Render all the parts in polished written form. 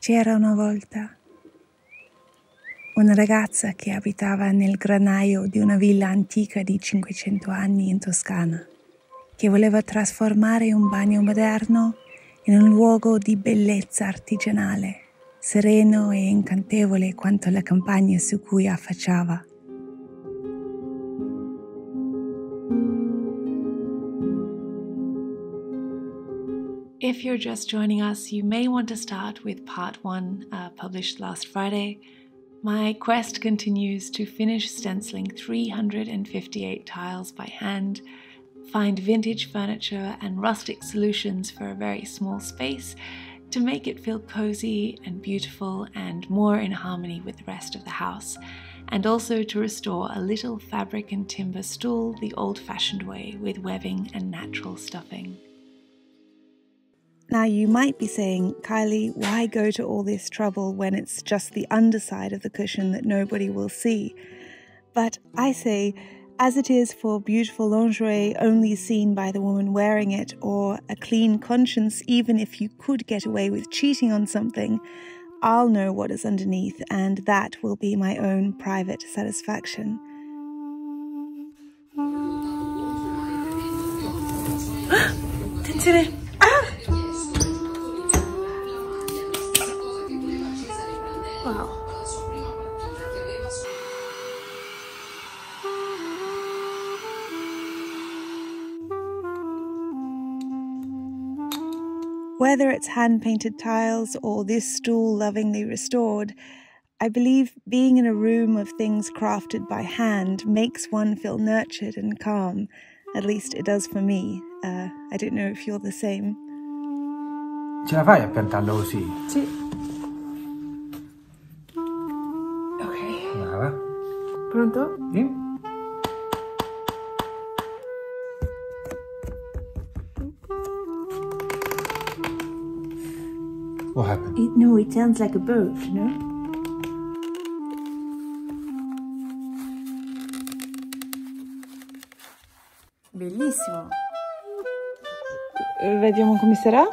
C'era una volta una ragazza che abitava nel granaio di una villa antica di 500 anni in Toscana, che voleva trasformare un bagno moderno in un luogo di bellezza artigianale, sereno e incantevole quanto la campagna su cui affacciava. If you're just joining us, you may want to start with part 1, published last Friday. My quest continues to finish stenciling 358 tiles by hand, find vintage furniture and rustic solutions for a very small space to make it feel cozy and beautiful and more in harmony with the rest of the house, and also to restore a little fabric and timber stool the old-fashioned way with webbing and natural stuffing. Now you might be saying, Kylie, why go to all this trouble when it's just the underside of the cushion that nobody will see? But I say, as it is for beautiful lingerie only seen by the woman wearing it, or a clean conscience even if you could get away with cheating on something, I'll know what is underneath, and that will be my own private satisfaction. Attenzione! Ah! Wow. Whether it's hand-painted tiles or this stool lovingly restored, I believe being in a room of things crafted by hand makes one feel nurtured and calm. At least it does for me. I don't know if you're the same. Ce la fai a piantarlo così? Sì. Brava. Pronto? Sì. What happened? No, it sounds like a boat, no? Bellissimo. Vediamo come sarà.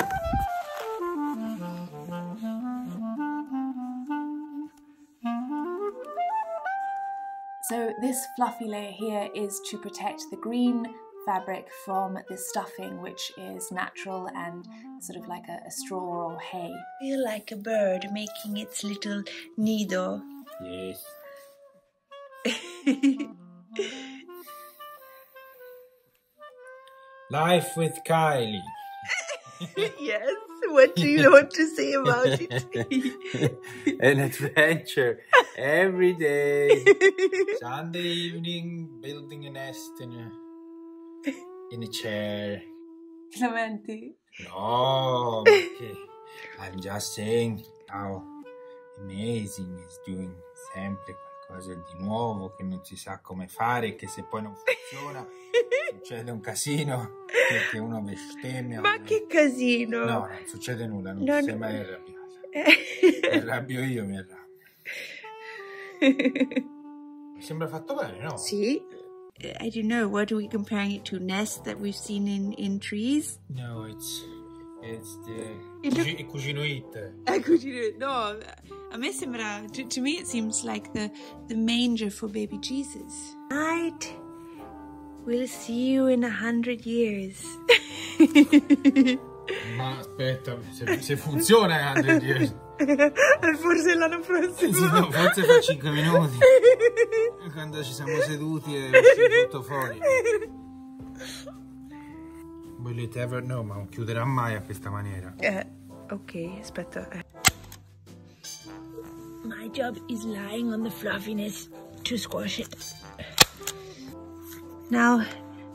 So this fluffy layer here is to protect the green fabric from the stuffing, which is natural and sort of like a straw or hay. I feel like a bird making its little nido. Yes. Life with Kylie. Yes, what do you want to say about it? An adventure every day. Sunday evening, building a nest in a chair. Clementi? No, okay. I'm just saying how amazing is doing sempre qualcosa di nuovo che non si sa come fare, che se poi non funziona succede un casino, perché uno bestemmia. Ma che casino! No, non succede nulla, non No, ti sei no. mai arrabbiata. Mi arrabbio io, mi arrabbio. Mi sembra fatto bene, no? Sì. I don't know, what are we comparing it to? Nests that we've seen in trees? No, it's the Cugino It. No, a me sembra, to me it seems like the manger for baby Jesus. Right. We'll see you in 100 years. Ma aspetta, se funziona 100 years. Forse l'anno prossimo. No, forse fa 5 minuti. Quando ci siamo seduti e è uscito tutto fuori. Volete ever? No, ma non chiuderà mai a questa maniera. Ok, aspetta. My job is lying on the fluffiness to squash it. Now,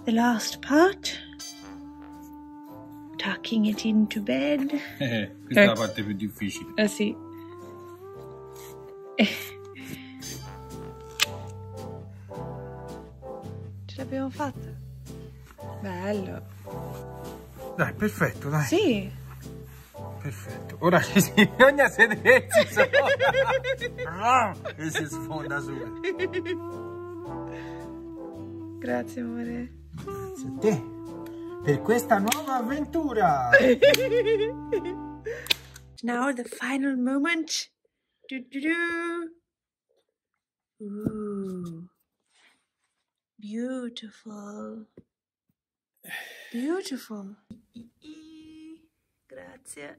the last part. Tucking it into bed. Questa è la parte più difficile. Sì. Ce l'abbiamo fatta. Bello. Dai, perfetto, dai. Sì. Perfetto. Ora ci si bisogna sedersi sopra. E si sfonda su. Grazie, amore. Grazie a te per questa nuova avventura. Now the final moment. Ooh. Beautiful. Beautiful. Grazie.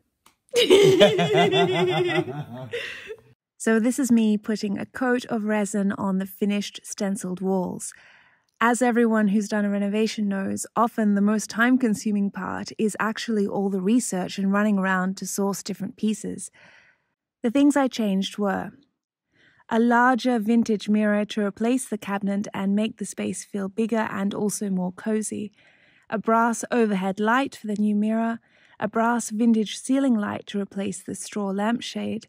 So this is me putting a coat of resin on the finished stenciled walls. As everyone who's done a renovation knows, often the most time-consuming part is actually all the research and running around to source different pieces. The things I changed were a larger vintage mirror to replace the cabinet and make the space feel bigger and also more cozy, a brass overhead light for the new mirror, a brass vintage ceiling light to replace the straw lampshade.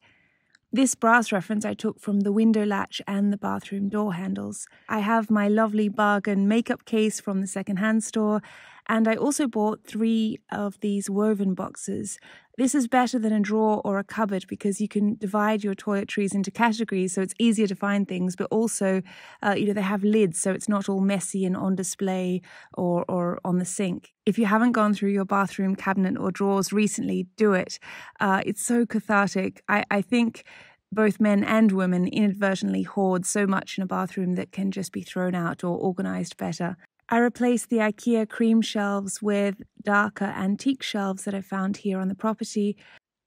This brass reference I took from the window latch and the bathroom door handles. I have my lovely bargain makeup case from the secondhand store, and I also bought 3 of these woven boxes. This is better than a drawer or a cupboard because you can divide your toiletries into categories, so it's easier to find things, but also, they have lids, so it's not all messy and on display or on the sink. If you haven't gone through your bathroom cabinet or drawers recently, do it. It's so cathartic. I think both men and women inadvertently hoard so much in a bathroom that can just be thrown out or organised better. I replaced the IKEA cream shelves with darker antique shelves that I found here on the property.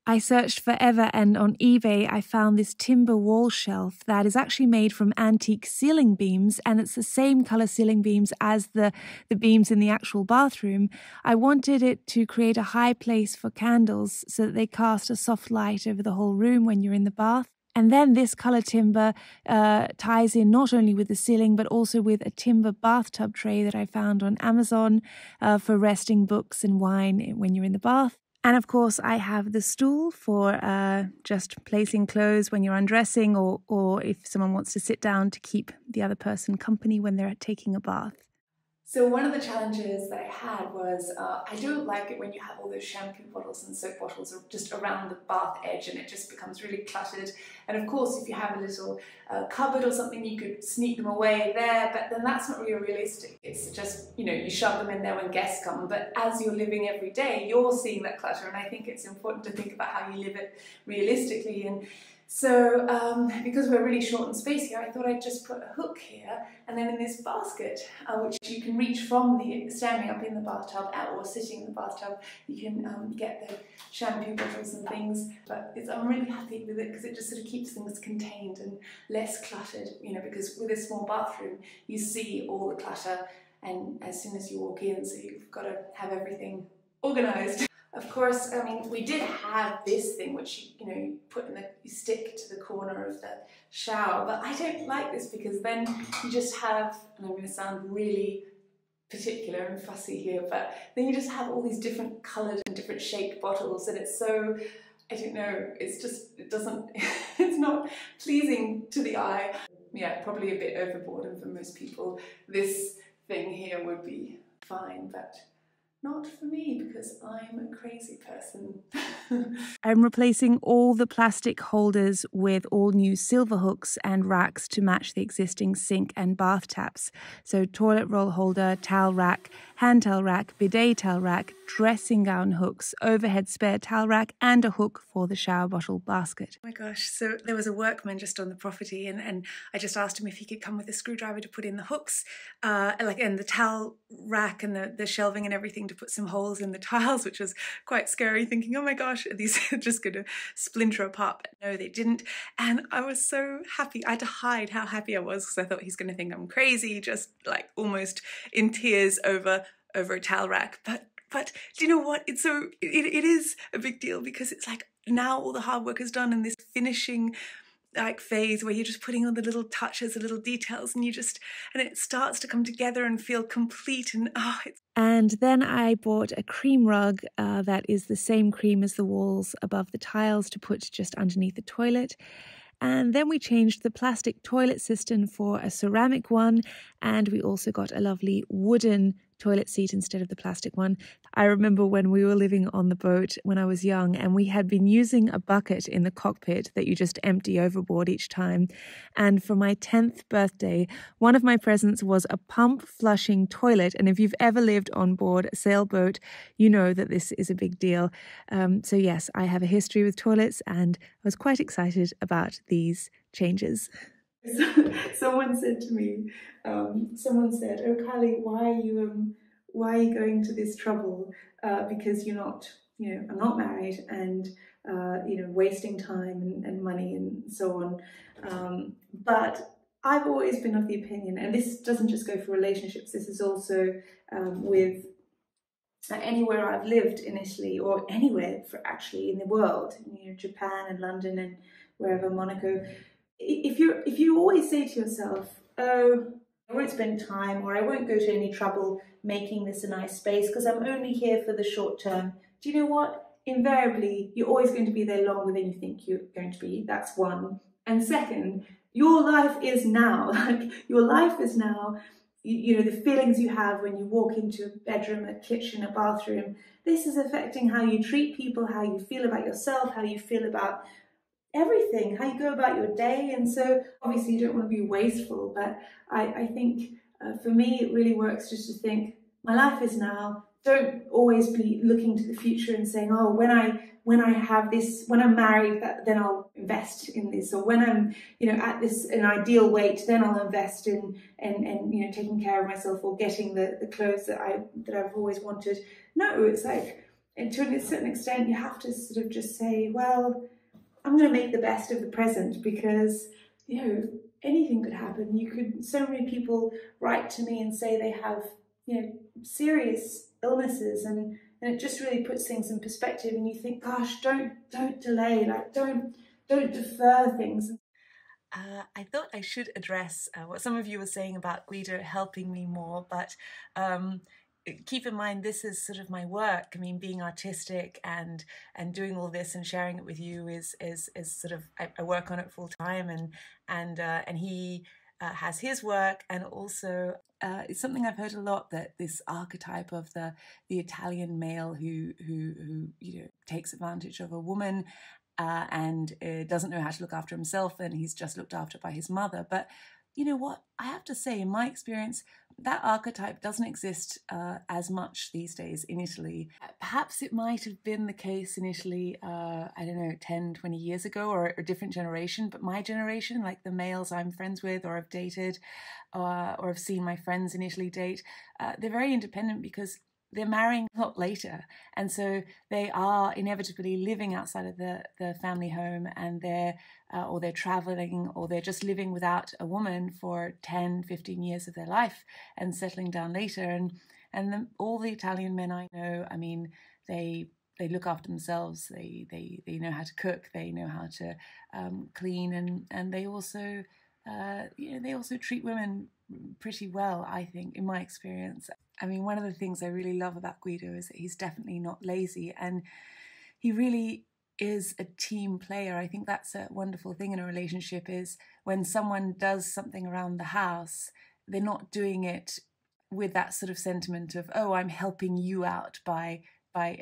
I searched forever, and on eBay I found this timber wall shelf that is actually made from antique ceiling beams, and it's the same colour ceiling beams as the beams in the actual bathroom. I wanted it to create a high place for candles so that they cast a soft light over the whole room when you're in the bath. And then this colour timber ties in not only with the ceiling but also with a timber bathtub tray that I found on Amazon for resting books and wine when you're in the bath. And of course I have the stool for just placing clothes when you're undressing or if someone wants to sit down to keep the other person company when they're taking a bath. So one of the challenges that I had was I don't like it when you have all those shampoo bottles and soap bottles just around the bath edge and it just becomes really cluttered. And of course, if you have a little cupboard or something, you could sneak them away there, but then that's not really realistic. It's just, you shove them in there when guests come, but as you're living every day, you're seeing that clutter, and I think it's important to think about how you live it realistically. And so, because we're really short on space here, I thought I'd just put a hook here, and then in this basket, which you can reach from standing up in the bathtub or sitting in the bathtub, you can get the shampoo bottles and things. But I'm really happy with it because it just sort of keeps things contained and less cluttered, because with a small bathroom, you see all the clutter, and as soon as you walk in, so you've got to have everything organised. Of course, we did have this thing which you stick to the corner of the shower, but I don't like this because then you just have, and I'm going to sound really particular and fussy here, but then you just have all these different coloured and different shaped bottles, and it's so, I don't know, it's not pleasing to the eye. Yeah, probably a bit overboard, and for most people this thing here would be fine, but not for me because I'm a crazy person. I'm replacing all the plastic holders with all new silver hooks and racks to match the existing sink and bath taps. So toilet roll holder, towel rack, hand towel rack, bidet towel rack, dressing gown hooks, overhead spare towel rack, and a hook for the shower bottle basket. Oh my gosh, so there was a workman just on the property, and I just asked him if he could come with a screwdriver to put in the hooks, and the towel rack and the shelving and everything to put some holes in the tiles, which was quite scary, thinking, oh my gosh, are these just going to splinter apart? But no, they didn't. And I was so happy. I had to hide how happy I was because I thought he's going to think I'm crazy, just like almost in tears over a towel rack. But But do you know what? It is a big deal, because it's like now all the hard work is done, and this finishing like phase where you're just putting on the little touches, the little details, and it starts to come together and feel complete. And then I bought a cream rug that is the same cream as the walls above the tiles to put just underneath the toilet. And then we changed the plastic toilet cistern for a ceramic one, and we also got a lovely wooden toilet seat instead of the plastic one. I remember when we were living on the boat when I was young, and we had been using a bucket in the cockpit that you just empty overboard each time. And for my 10th birthday, one of my presents was a pump flushing toilet. And if you've ever lived on board a sailboat, you know that this is a big deal. So yes, I have a history with toilets, and I was quite excited about these changes. Someone said to me, "Oh, Kylie, why are you going to this trouble? Because you're not, I'm not married, and wasting time and money and so on." But I've always been of the opinion, and this doesn't just go for relationships. This is also with anywhere I've lived in Italy, or anywhere actually in the world, Japan and London and wherever, Monaco. If you always say to yourself, "Oh, I won't spend time, or I won't go to any trouble making this a nice space because I'm only here for the short term," do you know what? Invariably, you're always going to be there longer than you think you're going to be. That's one. And second, your life is now. Like, your life is now. The feelings you have when you walk into a bedroom, a kitchen, a bathroom, this is affecting how you treat people, how you feel about yourself, how you feel about everything, how you go about your day. And so obviously you don't want to be wasteful, but I think for me it really works just to think, my life is now. Don't always be looking to the future and saying, "Oh, when I have this, when I'm married, then I'll invest in this," or when I'm at an ideal weight, then I'll invest in and taking care of myself, or getting the clothes that I've always wanted. No, it's like, and to a certain extent you have to sort of just say, well, I'm going to make the best of the present, because anything could happen. So many people write to me and say they have serious illnesses, and it just really puts things in perspective, and you think, gosh, don't delay, like don't defer things. I thought I should address what some of you were saying about Guido helping me more, but keep in mind, this is sort of my work. I mean, being artistic and doing all this and sharing it with you is sort of, I work on it full time, and he has his work, and also it's something I've heard a lot, that this archetype of the Italian male who takes advantage of a woman and doesn't know how to look after himself, and he's just looked after by his mother. But you know what? I have to say, in my experience, that archetype doesn't exist as much these days in Italy. Perhaps it might have been the case in Italy, 10, 20 years ago, or a different generation. But my generation, like the males I'm friends with or have dated or have seen my friends in Italy date, they're very independent because they're marrying a lot later, and so they are inevitably living outside of the family home, and they're traveling, or they're just living without a woman for 10, 15 years of their life and settling down later. And all the Italian men I know, I mean, they look after themselves. They know how to cook. They know how to clean, and they also they also treat women pretty well, I think, in my experience. I mean, one of the things I really love about Guido is that he's definitely not lazy, and he really is a team player. I think that's a wonderful thing in a relationship, is when someone does something around the house, they're not doing it with that sort of sentiment of, "Oh, I'm helping you out by,"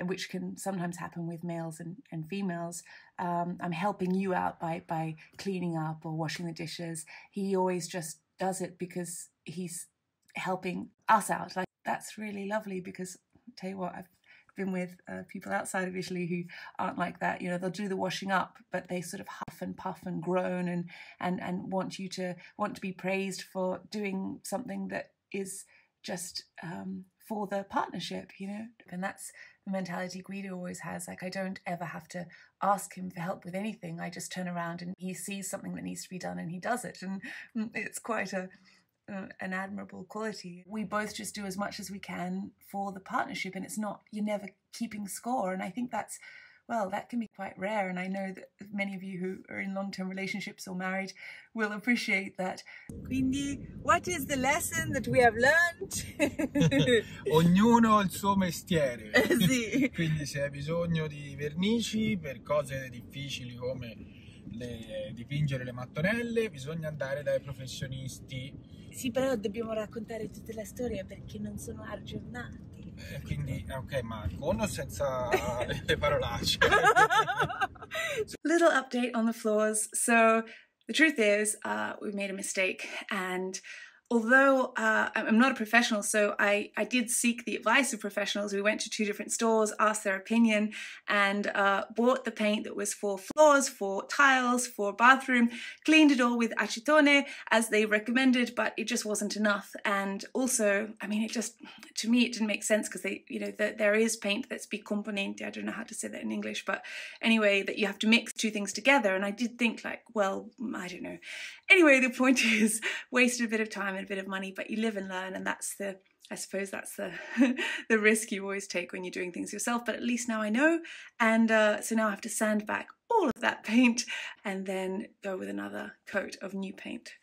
which can sometimes happen with males and females. "I'm helping you out by cleaning up or washing the dishes." He always just does it because he's helping us out. Like, that's really lovely, because I'll tell you what, I've been with people outside of Italy who aren't like that. They'll do the washing up, but they sort of huff and puff and groan and want to be praised for doing something that is just for the partnership, And that's the mentality Guido always has. Like, I don't ever have to ask him for help with anything. I just turn around and he sees something that needs to be done and he does it. And it's quite a an admirable quality. We both just do as much as we can for the partnership, and it's not, you're never keeping score. And I think that's, well, that can be quite rare. And I know that many of you who are in long-term relationships or married will appreciate that. Quindi, what is the lesson that we have learned? Ognuno il suo mestiere. Sì. Quindi se hai bisogno di vernici per cose difficili come dipingere le mattonelle, bisogna andare dai professionisti. Sì, però dobbiamo raccontare tutta la storia perché non sono aggiornati. Quindi, ok, ma con o senza le parolacce? Little update on the floors. So the truth is, we made a mistake, and although I'm not a professional, so I did seek the advice of professionals. We went to 2 different stores, asked their opinion, and bought the paint that was for floors, for tiles, for bathroom, cleaned it all with acetone as they recommended, but it just wasn't enough. And also, I mean, to me, it didn't make sense because there is paint that's bicomponente. I don't know how to say that in English, but anyway, that you have to mix 2 things together. And I did think like, well, I don't know. Anyway, the point is, wasted a bit of time and a bit of money, but you live and learn, and I suppose that's the the risk you always take when you're doing things yourself. But at least now I know, and so now I have to sand back all of that paint and then go with another coat of new paint.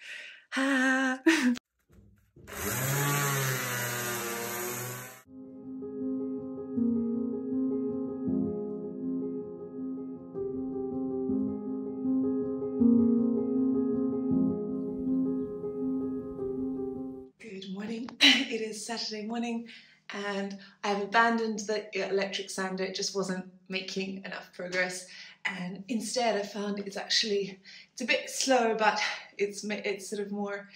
It is Saturday morning and I've abandoned the electric sander. It just wasn't making enough progress, and instead I found it's a bit slow, but it's sort of more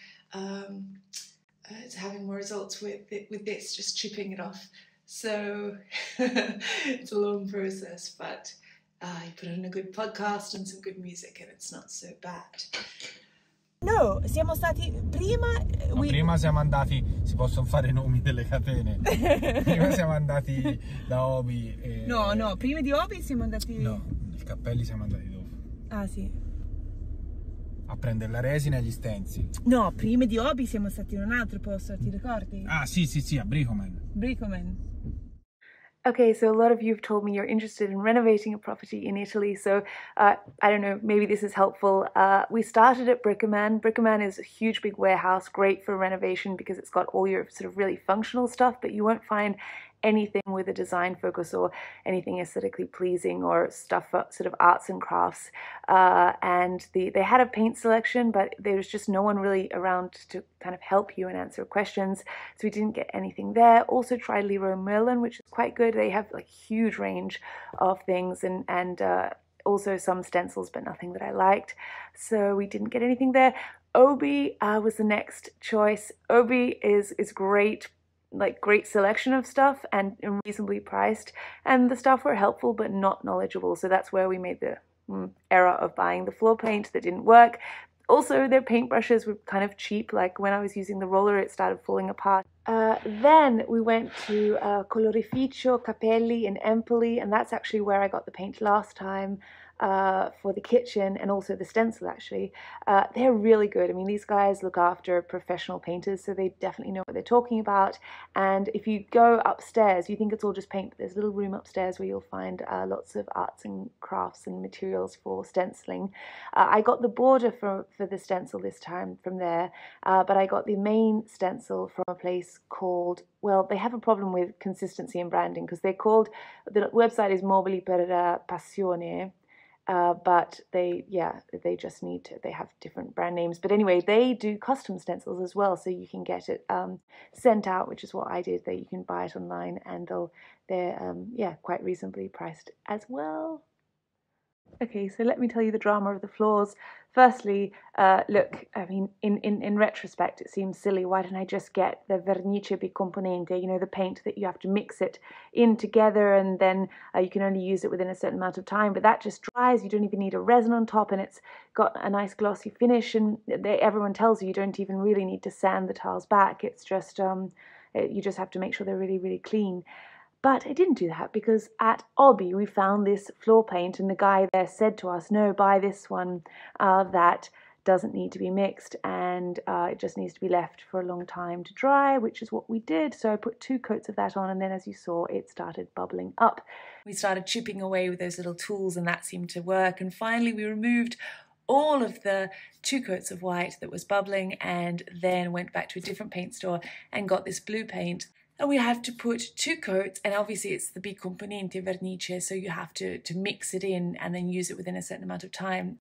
it's having more results with this, just chipping it off. So it's a long process, but you put on a good podcast and some good music and it's not so bad. No, siamo stati Prima siamo andati, si possono fare i nomi delle catene. Prima siamo andati da Obi e... No, prima di Obi siamo andati... No, il Cappelli siamo andati dopo. Ah, sì. A prendere la resina e gli stenzi. No, prima di Obi siamo stati in un altro posto, ti ricordi? Ah, sì, a Bricoman. Okay, so a lot of you have told me you're interested in renovating a property in Italy, so I don't know, maybe this is helpful. We started at Bricoman. Bricoman is a huge big warehouse, great for renovation because it's got all your sort of really functional stuff, but you won't find anything with a design focus or anything aesthetically pleasing or stuff for sort of arts and crafts. And they had a paint selection, but there was just no one really around to kind of help you and answer questions, so we didn't get anything there. Also tried Leroy Merlin, which is quite good. They have like huge range of things and also some stencils, but nothing that I liked, so we didn't get anything there. Obi was the next choice. Obi is great, like great selection of stuff and reasonably priced, and the staff were helpful but not knowledgeable, so that's where we made the error of buying the floor paint that didn't work. Also, their paintbrushes were kind of cheap, like when I was using the roller it started falling apart. Then we went to Colorificio Capelli in Empoli, and that's actually where I got the paint last time. For the kitchen and also the stencil actually. They're really good. I mean, these guys look after professional painters, so they definitely know what they're talking about. And if you go upstairs, you think it's all just paint, but there's a little room upstairs where you'll find lots of arts and crafts and materials for stenciling. I got the border for the stencil this time from there, but I got the main stencil from a place called, well, they have a problem with consistency and branding because they're called, the website is Mobili per Passione. But they just need to, they have different brand names. But anyway, they do custom stencils as well, so you can get it sent out, which is what I did. You can buy it online, and they're quite reasonably priced as well. Okay, so let me tell you the drama of the floors. Firstly, look, I mean, in retrospect, it seems silly. Why didn't I just get the vernice bicomponente, you know, the paint that you have to mix it in together, and then you can only use it within a certain amount of time, but that just dries. You don't even need a resin on top, and it's got a nice glossy finish, and everyone tells you don't even really need to sand the tiles back. It's just, you just have to make sure they're really, really clean. But I didn't do that because at Obi we found this floor paint, and the guy there said to us, no, buy this one that doesn't need to be mixed, and it just needs to be left for a long time to dry, which is what we did. So I put 2 coats of that on, and then as you saw, it started bubbling up. We started chipping away with those little tools, and that seemed to work. And finally we removed all of the 2 coats of white that was bubbling, and then went back to a different paint store and got this blue paint. And we had to put 2 coats, and obviously it's the bicomponente vernice, so you have to mix it in and then use it within a certain amount of time.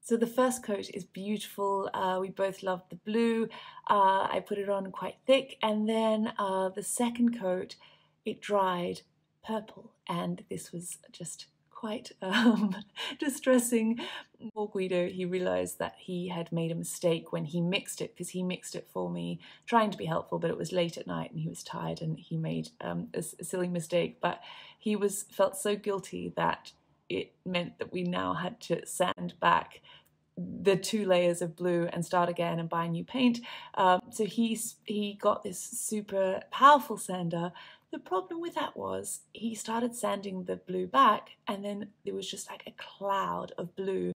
So the first coat is beautiful. We both loved the blue. I put it on quite thick, and then the second coat, it dried purple, and this was just quite distressing. Poor Guido, he realized that he had made a mistake when he mixed it, because he mixed it for me, trying to be helpful, but it was late at night and he was tired, and he made a silly mistake. But he felt so guilty that it meant that we now had to sand back the 2 layers of blue and start again and buy new paint. So he got this super powerful sander. The problem with that was he started sanding the blue back, and then there was just like a cloud of blue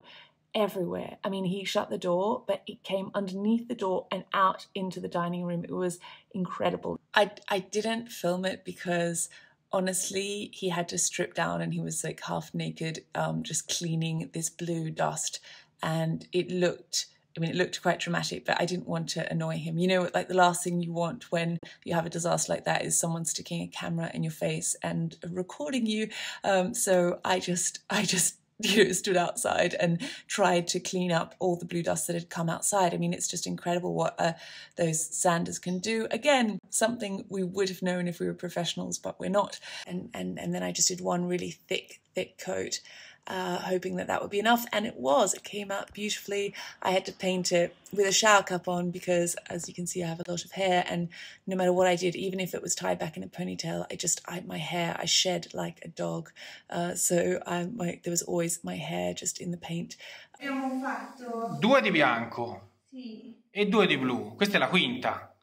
everywhere. I mean, he shut the door, but it came underneath the door and out into the dining room. It was incredible. I didn't film it because honestly, he had to strip down, and he was like half naked, just cleaning this blue dust. And it looked quite dramatic, but I didn't want to annoy him. You know, like the last thing you want when you have a disaster like that is someone sticking a camera in your face and recording you. So I just stood outside and tried to clean up all the blue dust that had come outside. I mean, it's just incredible what those sanders can do. Again, something we would have known if we were professionals, but we're not. And then I just did one really thick coat, hoping that would be enough, and it was. It came out beautifully. I had to paint it with a shower cap on because, as you can see, I have a lot of hair, and no matter what I did, even if it was tied back in a ponytail, my hair, I shed like a dog. So there was always my hair just in the paint. Abbiamo fatto 2 di bianco, sì, e 2 di blu. Questa è la quinta.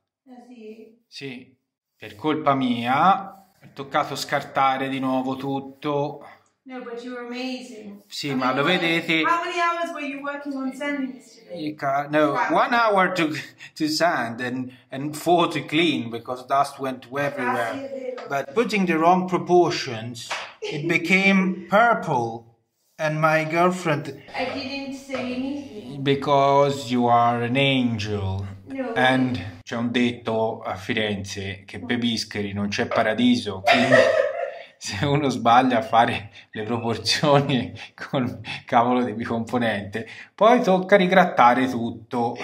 Sì. Sì. Per colpa mia è toccato scartare di nuovo tutto. No, but you were amazing. Sì, ma lo vedete. How many hours were you working on sanding this today? No, 1 hour to sand and 4 to clean because dust went everywhere. But putting the wrong proportions, it became purple. And my girlfriend... I didn't say anything. Because you are an angel. No. And c'è un detto a Firenze che per bischeri non c'è paradiso, quindi... Se uno sbaglia a fare le proporzioni col cavolo di bicomponente, poi tocca rigrattare tutto.